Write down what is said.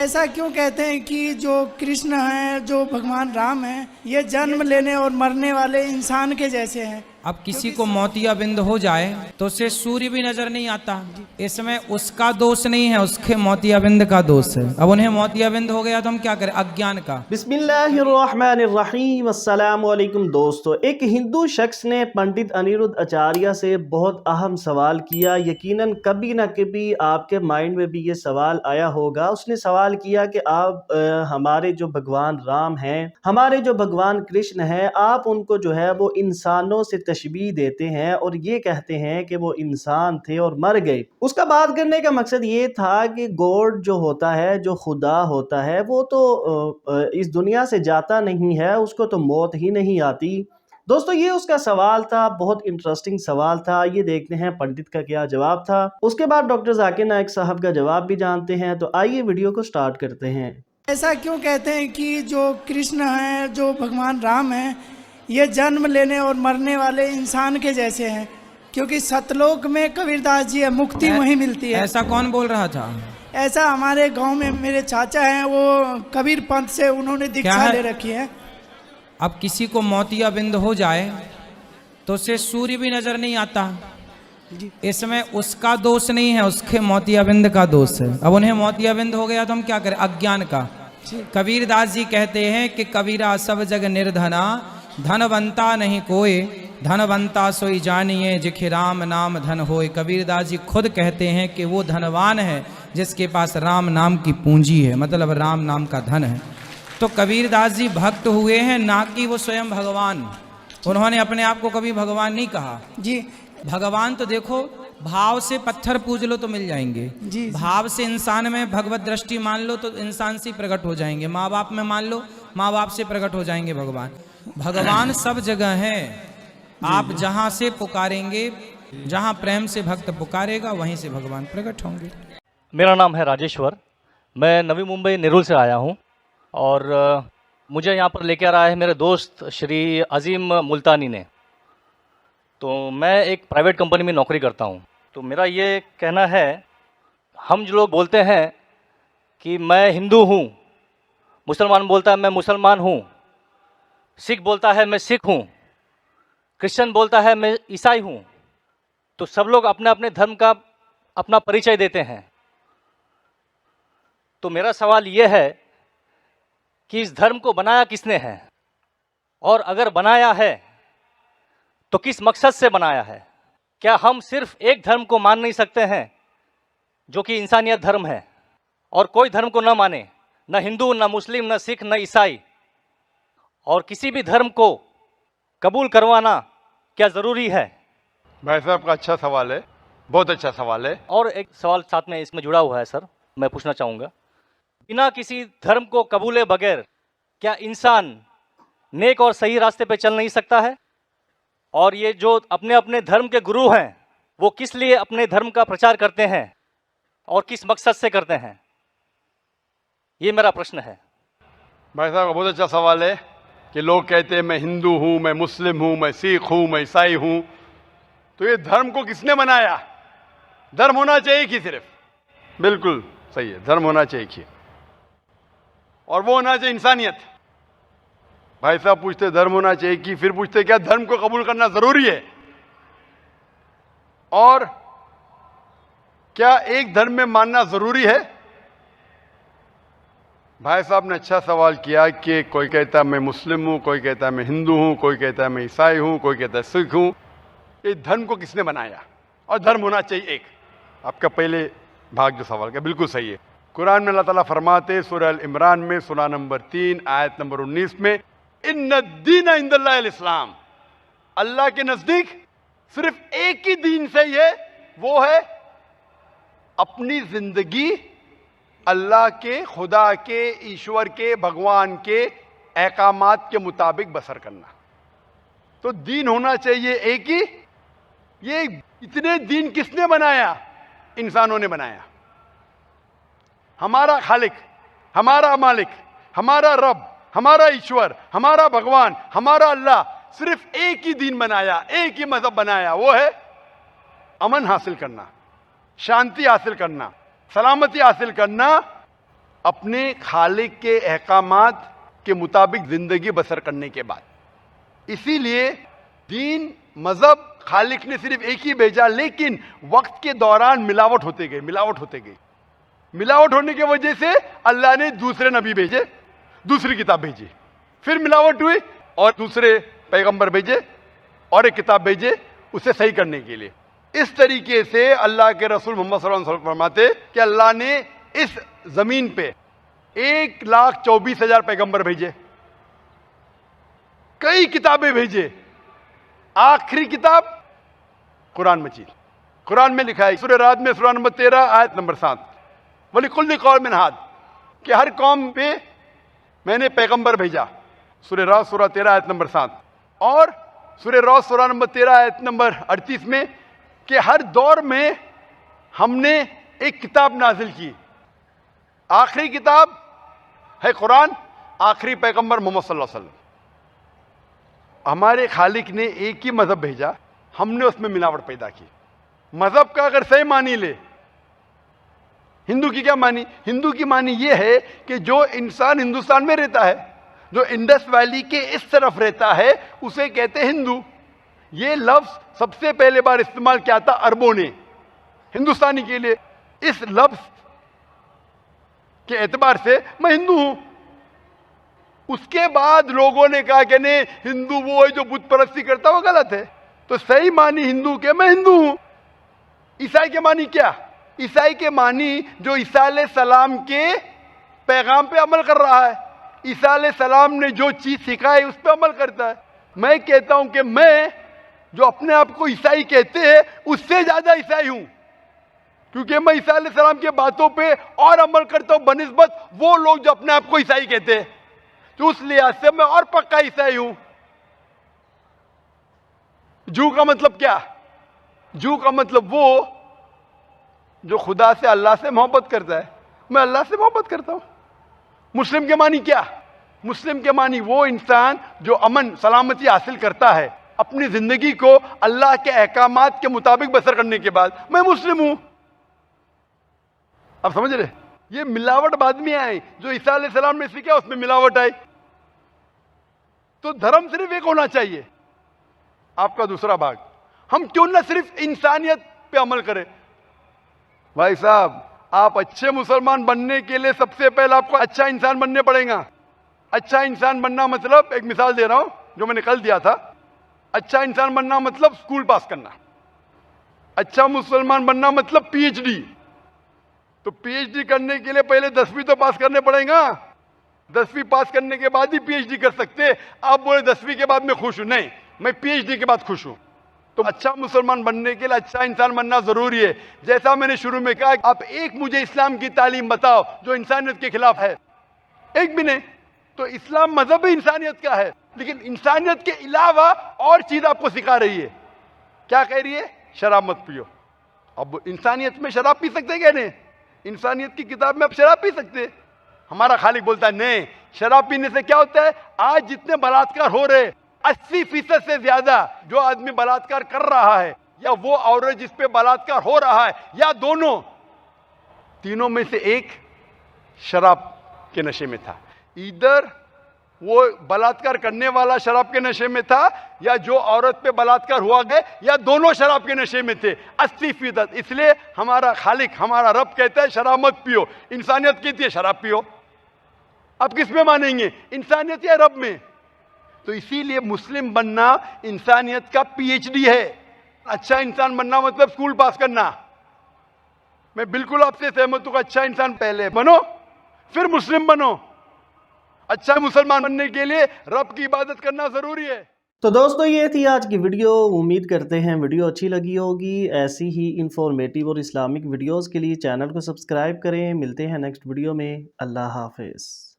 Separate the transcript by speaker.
Speaker 1: ऐसा क्यों कहते हैं कि जो कृष्ण हैं, जो भगवान राम हैं, ये जन्म लेने और मरने वाले इंसान के जैसे हैं?
Speaker 2: अब किसी को मोतियाबिंद हो जाए तो उसे सूर्य भी नजर नहीं आता। इसमें उसका दोष नहीं है, उसके मोतियाबिंद का दोष है। अब उन्हें मोतियाबिंद हो गया तो हम क्या करें? अज्ञान का।
Speaker 3: बिस्मिल्लाहिर्रहमानिर्रहीम। अस्सलाम वालेकुम दोस्तों, एक हिंदू शख्स ने पंडित अनिरुद्ध आचार्य से बहुत अहम सवाल किया। यकीनन कभी ना कभी आपके माइंड में भी ये सवाल आया होगा। उसने सवाल किया कि आप हमारे जो भगवान राम हैं, हमारे जो भगवान कृष्ण हैं, आप उनको जो है वो इंसानों से तशबीह देते हैं और ये कहते हैं कि वो इंसान थे और मर गए। उसका बात करने का मकसद ये था कि गॉड जो होता है, जो खुदा होता है, वो तो इस दुनिया से जाता नहीं है, उसको तो मौत ही नहीं आती। दोस्तों, ये उसका सवाल था, बहुत इंटरेस्टिंग सवाल था। ये देखते हैं पंडित का क्या जवाब था। उसके बाद डॉक्टर जाकिर नाइक साहब का जवाब भी जानते हैं। तो आइए वीडियो को स्टार्ट करते हैं।
Speaker 1: ऐसा क्यों कहते हैं कि जो कृष्ण हैं, जो भगवान राम हैं, ये जन्म लेने और मरने वाले इंसान के जैसे हैं? क्योंकि सतलोक में कबीरदास जी है, मुक्ति वहीं मिलती है।
Speaker 2: ऐसा कौन बोल रहा था?
Speaker 1: ऐसा हमारे गांव में मेरे चाचा हैं, वो कबीर पंथ से उन्होंने दीक्षा ले रखी है।
Speaker 2: अब किसी को मोतियाबिंद हो जाए तो उसे सूर्य भी नजर नहीं आता। इसमें उसका दोष नहीं है, उसके मोतियाबिंद का दोष है। अब उन्हें मोतियाबिंद हो गया तो हम क्या करें? अज्ञान का। कबीरदास जी कहते हैं कि कबीरा सब जग निर्धना, धनवंता नहीं कोई, धनवंता सोई जानिए जिखे राम नाम धन होए। कबीरदास जी खुद कहते हैं कि वो धनवान है जिसके पास राम नाम की पूंजी है, मतलब राम नाम का धन है। तो कबीरदास जी भक्त हुए हैं, ना कि वो स्वयं भगवान। उन्होंने अपने आप को कभी भगवान नहीं कहा
Speaker 1: जी।
Speaker 2: भगवान तो देखो, भाव से पत्थर पूज लो तो मिल जाएंगे
Speaker 1: जी।
Speaker 2: भाव से इंसान में भगवत दृष्टि मान लो तो इंसान से प्रकट हो जाएंगे। माँ बाप में मान लो, माँ बाप से प्रकट हो जाएंगे भगवान। भगवान सब जगह है। आप जहां से पुकारेंगे, जहां प्रेम से भक्त पुकारेगा, वहीं से भगवान प्रकट होंगे।
Speaker 4: मेरा नाम है राजेश्वर। मैं नवी मुंबई नेरुल से आया हूं और मुझे यहां पर लेकर आया है मेरे दोस्त श्री अजीम मुल्तानी ने। तो मैं एक प्राइवेट कंपनी में नौकरी करता हूं। तो मेरा ये कहना है, हम जो लोग बोलते हैं कि मैं हिंदू हूं, मुसलमान बोलता है मैं मुसलमान हूं, सिख बोलता है मैं सिख हूं, क्रिश्चियन बोलता है मैं ईसाई हूं, तो सब लोग अपने अपने धर्म का अपना परिचय देते हैं। तो मेरा सवाल ये है कि इस धर्म को बनाया किसने है, और अगर बनाया है तो किस मकसद से बनाया है? क्या हम सिर्फ एक धर्म को मान नहीं सकते हैं जो कि इंसानियत धर्म है, और कोई धर्म को न माने, न हिंदू, न मुस्लिम, न सिख, न ईसाई, और किसी भी धर्म को कबूल करवाना क्या ज़रूरी है?
Speaker 5: भाई साहब का अच्छा सवाल है, बहुत अच्छा सवाल है।
Speaker 4: और एक सवाल साथ में इसमें जुड़ा हुआ है सर, मैं पूछना चाहूँगा, बिना किसी धर्म को कबूले बगैर क्या इंसान नेक और सही रास्ते पे चल नहीं सकता है? और ये जो अपने अपने धर्म के गुरु हैं, वो किस लिए अपने धर्म का प्रचार करते हैं और किस मकसद से करते हैं? ये मेरा प्रश्न है।
Speaker 5: भाई साहब का बहुत अच्छा सवाल है कि लोग कहते हैं मैं हिंदू हूँ, मैं मुस्लिम हूँ, मैं सिख हूँ, मैं ईसाई हूँ। तो ये धर्म को किसने बनाया? धर्म होना चाहिए कि सिर्फ, बिल्कुल सही है, धर्म होना चाहिए कि, और वो होना चाहिए इंसानियत। भाई साहब पूछते धर्म होना चाहिए कि, फिर पूछते क्या धर्म को कबूल करना जरूरी है? और क्या एक धर्म में मानना जरूरी है? भाई साहब ने अच्छा सवाल किया कि कोई कहता है मैं मुस्लिम हूं, कोई कहता है मैं हिंदू हूं, कोई कहता है मैं ईसाई हूं, कोई कहता है सिख हूं। ये धर्म को किसने बनाया? और धर्म होना चाहिए एक। आपका पहले भाग जो सवाल का बिल्कुल सही है। कुरान में अल्लाह ताला फरमाते सूरह अल इमरान में सूरा नंबर 3 आयत नंबर 19 में, इन्ना दीन इंदल्लाहिल इस्लाम, अल्लाह के नजदीक सिर्फ एक ही दीन सही है, वो है अपनी जिंदगी अल्लाह के, खुदा के, ईश्वर के, भगवान के अहकामात के मुताबिक बसर करना। तो दीन होना चाहिए एक ही। ये इतने दीन किसने बनाया? इंसानों ने बनाया। हमारा खालिक, हमारा मालिक, हमारा रब, हमारा ईश्वर, हमारा भगवान, हमारा अल्लाह सिर्फ एक ही दीन बनाया, एक ही मजहब बनाया, वो है अमन हासिल करना, शांति हासिल करना, सलामती हासिल करना अपने खालिक के अहकामात के मुताबिक ज़िंदगी बसर करने के बाद। इसीलिए दीन मज़हब खालिक ने सिर्फ एक ही भेजा, लेकिन वक्त के दौरान मिलावट होते गई, मिलावट होते गई। मिलावट होने की वजह से अल्लाह ने दूसरे नबी भेजे, दूसरी किताब भेजी, फिर मिलावट हुई और दूसरे पैगंबर भेजे और एक किताब भेजे उसे सही करने के लिए। इस तरीके से अल्लाह के रसूल मोहम्मद सल्लल्लाहु अलैहि वसल्लम फरमाते कि अल्लाह ने इस जमीन पे 1,24,000 पैगंबर भेजे, कई किताबें भेजे। आखिरी किताब कुरान मजीद। कुरान में लिखा है सूरह राद में सूरह नंबर 13 आयत नंबर 7, वलिकुल्लि कौमिन हाद, कि हर कौम पे मैंने पैगंबर भेजा। सूरह राद सूरह 13 आयत नंबर 7 और सूरह राद सूरह नंबर 13 आयत नंबर 38 में कि हर दौर में हमने एक किताब नाजिल की। आखिरी किताब है कुरान, आखिरी पैगंबर मोहम्मद सल्लल्लाहु अलैहि वसल्लम। हमारे खालिक ने एक ही मजहब भेजा, हमने उसमें मिलावट पैदा की। मजहब का अगर सही मानी ले, हिंदू की क्या मानी? हिंदू की मानी यह है कि जो इंसान हिंदुस्तान में रहता है, जो इंडस वैली के इस तरफ रहता है, उसे कहते हैं हिंदू। ये लफ्ज सबसे पहले बार इस्तेमाल किया था अरबों ने हिंदुस्तानी के लिए। इस लफ्ज के एतबार से मैं हिंदू हूं। उसके बाद लोगों ने कहा कि नहीं, हिंदू वो है जो बुत परस्ती करता, वो गलत है। तो सही मानी हिंदू के मैं हिंदू हूं। ईसाई के मानी क्या? ईसाई के मानी जो ईसा अलैहिस्सलाम के पैगाम पे अमल कर रहा है, ईसा अलैहिस्सलाम ने जो चीज सिखाई उस पर अमल करता है। मैं कहता हूं कि मैं जो अपने आप को ईसाई कहते हैं उससे ज्यादा ईसाई हूं, क्योंकि मैं ईसा अलैहिस्सलाम के बातों पे और अमल करता हूं बनिस्बत वो लोग जो अपने आप को ईसाई कहते हैं। तो उस लिहाज से मैं और पक्का ईसाई हूं। जू का मतलब क्या? जू का मतलब वो जो खुदा से, अल्लाह से मोहब्बत करता है। मैं अल्लाह से मोहब्बत करता हूं। मुस्लिम के मानी क्या? मुस्लिम के मानी वो इंसान जो अमन सलामती हासिल करता है अपनी जिंदगी को अल्लाह के अहकामात के मुताबिक बसर करने के बाद। मैं मुस्लिम हूं। आप समझ रहे? ये मिलावट बाद में आई, जो ईसा अलैहिस्सलाम ने सीखा उसमें मिलावट आई। तो धर्म सिर्फ एक होना चाहिए। आपका दूसरा भाग, हम क्यों ना सिर्फ इंसानियत पे अमल करें? भाई साहब, आप अच्छे मुसलमान बनने के लिए सबसे पहले आपको अच्छा इंसान बनने पड़ेगा। अच्छा इंसान बनना मतलब, एक मिसाल दे रहा हूं जो मैंने कल दिया था। अच्छा इंसान बनना मतलब स्कूल पास करना। अच्छा मुसलमान बनना मतलब पीएचडी। तो पीएचडी करने के लिए पहले 10वीं तो पास करने पड़ेगा। 10वीं पास करने के बाद ही पीएचडी कर सकते। आप बोले 10वीं के बाद मैं खुश हूं, नहीं, मैं पीएचडी के बाद खुश हूं। तो अच्छा मुसलमान बनने के लिए अच्छा इंसान बनना जरूरी है। जैसा मैंने शुरू में कहा, आप एक मुझे इस्लाम की तालीम बताओ जो इंसानियत के खिलाफ है, एक भी नहीं। तो इस्लाम मजहब ही इंसानियत का है, लेकिन इंसानियत के अलावा और चीज आपको सिखा रही है। क्या कह रही है? शराब मत पियो। अब इंसानियत में शराब पी सकते हैं क्या? नहीं। इंसानियत की किताब में आप शराब पी सकते हैं। हमारा खालिक बोलता है नहीं, शराब पीने से क्या होता है? आज जितने बलात्कार हो रहे, 80% से ज्यादा जो आदमी बलात्कार कर रहा है, या वो औरत जिस पे बलात्कार हो रहा है, या दोनों, तीनों में से एक शराब के नशे में था। इधर वो बलात्कार करने वाला शराब के नशे में था, या जो औरत पे बलात्कार हुआ गया, या दोनों शराब के नशे में थे, 80%। इसलिए हमारा खालिक, हमारा रब कहता है शराब मत पियो। इंसानियत कहती है शराब पियो। आप किस में मानेंगे, इंसानियत या रब में? तो इसीलिए मुस्लिम बनना इंसानियत का पीएचडी है। अच्छा इंसान बनना मतलब स्कूल पास करना। मैं बिल्कुल आपसे सहमत हूं। अच्छा इंसान पहले बनो, फिर मुस्लिम बनो। अच्छा मुसलमान बनने के लिए रब की इबादत करना जरूरी है।
Speaker 3: तो दोस्तों, ये थी आज की वीडियो। उम्मीद करते हैं वीडियो अच्छी लगी होगी। ऐसी ही इंफॉर्मेटिव और इस्लामिक वीडियोस के लिए चैनल को सब्सक्राइब करें। मिलते हैं नेक्स्ट वीडियो में। अल्लाह हाफिज़।